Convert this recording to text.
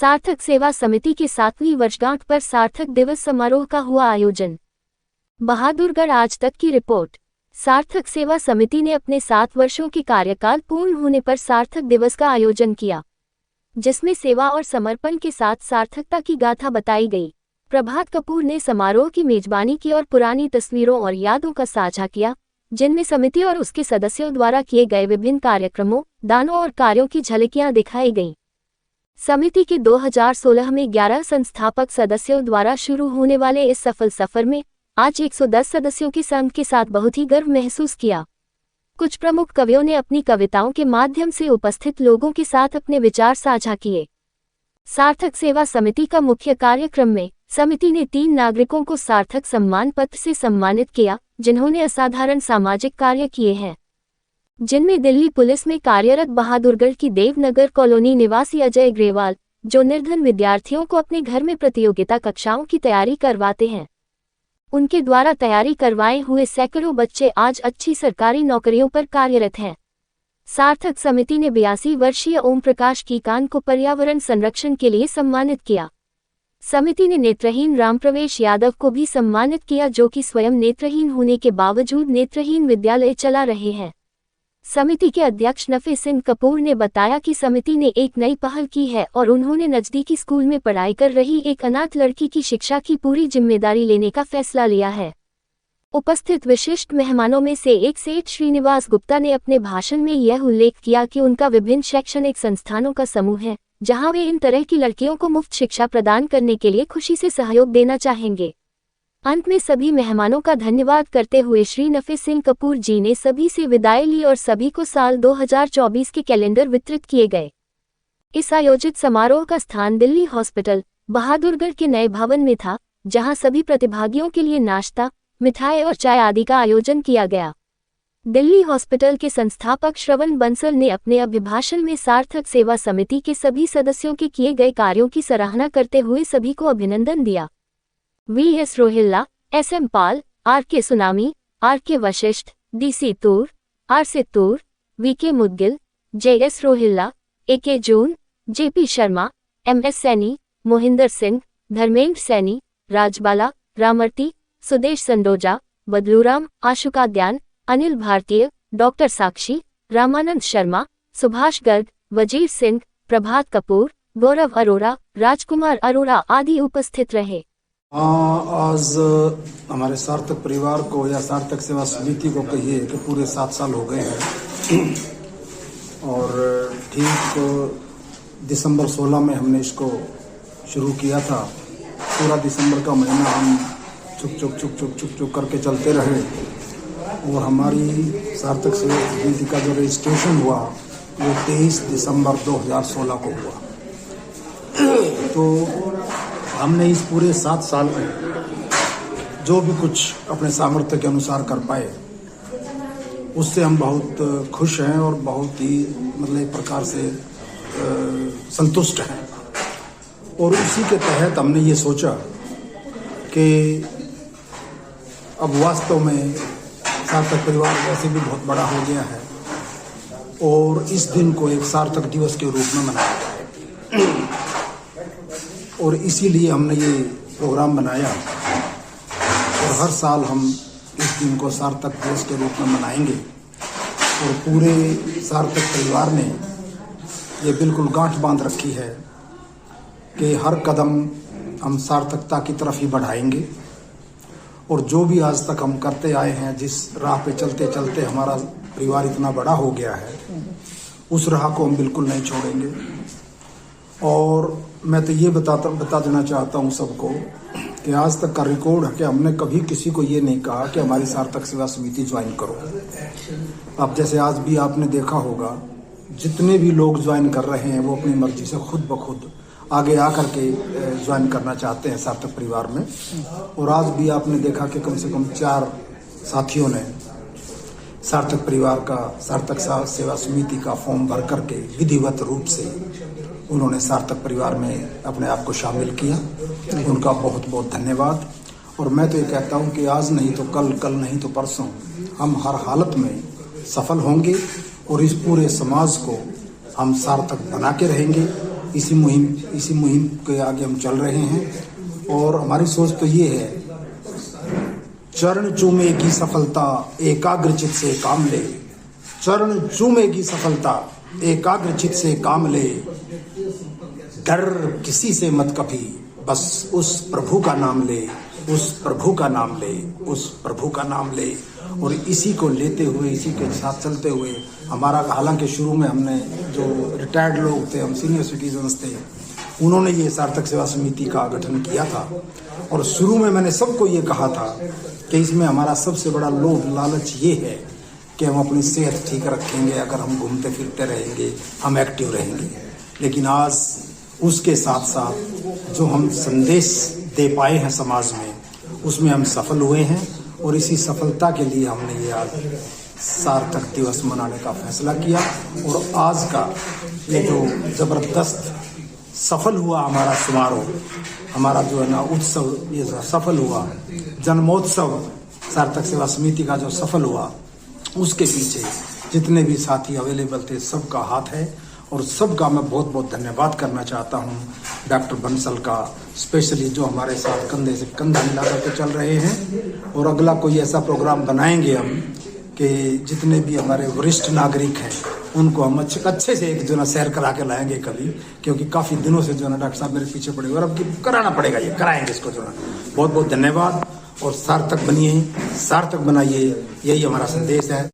सार्थक सेवा समिति के 7वीं वर्षगांठ पर सार्थक दिवस समारोह का हुआ आयोजन। बहादुरगढ़ आज तक की रिपोर्ट। सार्थक सेवा समिति ने अपने 7 वर्षों के कार्यकाल पूर्ण होने पर सार्थक दिवस का आयोजन किया, जिसमें सेवा और समर्पण के साथ सार्थकता की गाथा बताई गई। प्रभात कपूर ने समारोह की मेजबानी की और पुरानी तस्वीरों और यादों का साझा किया, जिनमें समिति और उसके सदस्यों द्वारा किए गए विभिन्न कार्यक्रमों, दानों और कार्यों की झलकियां दिखाई गईं। समिति के 2016 में 11 संस्थापक सदस्यों द्वारा शुरू होने वाले इस सफल सफर में आज 110 सदस्यों के संग के साथ बहुत ही गर्व महसूस किया। कुछ प्रमुख कवियों ने अपनी कविताओं के माध्यम से उपस्थित लोगों के साथ अपने विचार साझा किए। सार्थक सेवा समिति का मुख्य कार्यक्रम में समिति ने 3 नागरिकों को सार्थक सम्मान पत्र से सम्मानित किया, जिन्होंने असाधारण सामाजिक कार्य किए हैं, जिनमें दिल्ली पुलिस में कार्यरत बहादुरगढ़ की देवनगर कॉलोनी निवासी अजय ग्रेवाल, जो निर्धन विद्यार्थियों को अपने घर में प्रतियोगिता कक्षाओं की तैयारी करवाते हैं। उनके द्वारा तैयारी करवाए हुए सैकड़ों बच्चे आज अच्छी सरकारी नौकरियों पर कार्यरत हैं। सार्थक समिति ने 82 वर्षीय ओम प्रकाश कीकान को पर्यावरण संरक्षण के लिए सम्मानित किया। समिति ने नेत्रहीन रामप्रवेश यादव को भी सम्मानित किया, जो कि स्वयं नेत्रहीन होने के बावजूद नेत्रहीन विद्यालय चला रहे हैं। समिति के अध्यक्ष नफे सिंह कपूर ने बताया कि समिति ने एक नई पहल की है और उन्होंने नजदीकी स्कूल में पढ़ाई कर रही एक अनाथ लड़की की शिक्षा की पूरी जिम्मेदारी लेने का फैसला लिया है। उपस्थित विशिष्ट मेहमानों में से एक सेठ श्रीनिवास गुप्ता ने अपने भाषण में यह उल्लेख किया कि उनका विभिन्न शैक्षणिक संस्थानों का समूह है, जहां वे इन तरह की लड़कियों को मुफ्त शिक्षा प्रदान करने के लिए खुशी से सहयोग देना चाहेंगे। अंत में सभी मेहमानों का धन्यवाद करते हुए श्री नफे सिंह कपूर जी ने सभी से विदाई ली और सभी को साल 2024 के कैलेंडर वितरित किए गए। इस आयोजित समारोह का स्थान दिल्ली हॉस्पिटल, बहादुरगढ़ के नए भवन में था, जहां सभी प्रतिभागियों के लिए नाश्ता, मिठाई और चाय आदि का आयोजन किया गया। दिल्ली हॉस्पिटल के संस्थापक श्रवण बंसल ने अपने अभिभाषण में सार्थक सेवा समिति के सभी सदस्यों के किए गए कार्यों की सराहना करते हुए सभी को अभिनंदन दिया। V S. Rohilla, S M. Pal, R K. Sunami, R K. Vashisht, D C. Toor, R S. Toor, V K. Mudgil, J S. Rohilla, A K. Joon, J P. Sharma, M S. Saini, Mohinder Singh, Dharmender Saini, Rajbala, Ramarti, Sudesh Sandoja, Badluram, Ashuka Dhyan, Anil Bhartiya, doctor Sakshi, Ramanand Sharma, Subhash Garg, Wazir Singh, प्रभात कपूर, गौरव अरोड़ा, राजकुमार अरोड़ा आदि उपस्थित रहे। आज हमारे सार्थक परिवार को या सार्थक सेवा समिति को कहिए कि पूरे 7 साल हो गए हैं और ठीक दिसंबर 16 में हमने इसको शुरू किया था। पूरा दिसंबर का महीना हम चुप करके चलते रहे और हमारी सार्थक सेवा समिति का जो रजिस्ट्रेशन हुआ वो 23 दिसंबर 2016 को हुआ। तो हमने इस पूरे 7 साल में जो भी कुछ अपने सामर्थ्य के अनुसार कर पाए, उससे हम बहुत खुश हैं और बहुत ही मतलब एक प्रकार से संतुष्ट हैं। और उसी के तहत हमने ये सोचा कि अब वास्तव में सार्थक परिवार वैसे भी बहुत बड़ा हो गया है और इस दिन को एक सार्थक दिवस के रूप में मनाया जाए और इसीलिए हमने ये प्रोग्राम बनाया और हर साल हम इस दिन को सार्थक दिवस के रूप में मनाएंगे। और पूरे सार्थक परिवार ने ये बिल्कुल गांठ बांध रखी है कि हर कदम हम सार्थकता की तरफ ही बढ़ाएंगे और जो भी आज तक हम करते आए हैं, जिस राह पे चलते चलते हमारा परिवार इतना बड़ा हो गया है, उस राह को हम बिल्कुल नहीं छोड़ेंगे। और मैं तो ये बता देना चाहता हूँ सबको कि आज तक का रिकॉर्ड है कि हमने कभी किसी को ये नहीं कहा कि हमारी सार्थक सेवा समिति ज्वाइन करो। अब जैसे आज भी आपने देखा होगा, जितने भी लोग ज्वाइन कर रहे हैं वो अपनी मर्जी से खुद ब खुद आगे आकर के ज्वाइन करना चाहते हैं सार्थक परिवार में। और आज भी आपने देखा कि कम से कम 4 साथियों ने सार्थक परिवार का सार्थक सेवा समिति का फॉर्म भर करके विधिवत रूप से उन्होंने सार्थक परिवार में अपने आप को शामिल किया। उनका बहुत बहुत धन्यवाद। और मैं तो ये कहता हूँ कि आज नहीं तो कल, कल नहीं तो परसों हम हर हालत में सफल होंगे और इस पूरे समाज को हम सार्थक बना के रहेंगे इसी मुहिम के आगे हम चल रहे हैं। और हमारी सोच तो ये है, चरण चूमेगी सफलता एकाग्रचित से काम ले, चरण चूमेगी सफलता एकाग्रचित से काम ले, डर किसी से मत कभी, बस उस प्रभु का नाम ले, उस प्रभु का नाम ले, उस प्रभु का नाम ले। और इसी को लेते हुए, इसी के साथ चलते हुए हमारा, हालांकि शुरू में हमने जो रिटायर्ड लोग थे, हम सीनियर सिटीजन्स थे, उन्होंने ये सार्थक सेवा समिति का गठन किया था। और शुरू में मैंने सबको ये कहा था कि इसमें हमारा सबसे बड़ा लोभ लालच ये है कि हम अपनी सेहत ठीक रखेंगे अगर हम घूमते फिरते रहेंगे, हम एक्टिव रहेंगे। लेकिन आज उसके साथ साथ जो हम संदेश दे पाए हैं समाज में, उसमें हम सफल हुए हैं। और इसी सफलता के लिए हमने ये आज सार्थक दिवस मनाने का फैसला किया। और आज का ये जो ज़बरदस्त सफल हुआ हमारा समारोह, हमारा जो है ना उत्सव, ये सफल हुआ जन्मोत्सव सार्थक सेवा समिति का जो सफल हुआ, उसके पीछे जितने भी साथी अवेलेबल थे सबका हाथ है। और सबका मैं बहुत बहुत धन्यवाद करना चाहता हूँ डॉक्टर बंसल का, स्पेशली जो हमारे साथ कंधे से कंधा मिला करके चल रहे हैं। और अगला कोई ऐसा प्रोग्राम बनाएंगे हम कि जितने भी हमारे वरिष्ठ नागरिक हैं उनको हम अच्छे से एक जो ना सैर करा के लाएंगे कभी, क्योंकि काफ़ी दिनों से जो ना डॉक्टर साहब मेरे पीछे पड़े हुए, और अब कराना पड़ेगा, ये कराएंगे इसको जो ना। बहुत बहुत धन्यवाद। और सार्थक बनिए, सार्थक बनाइए, यही हमारा संदेश है।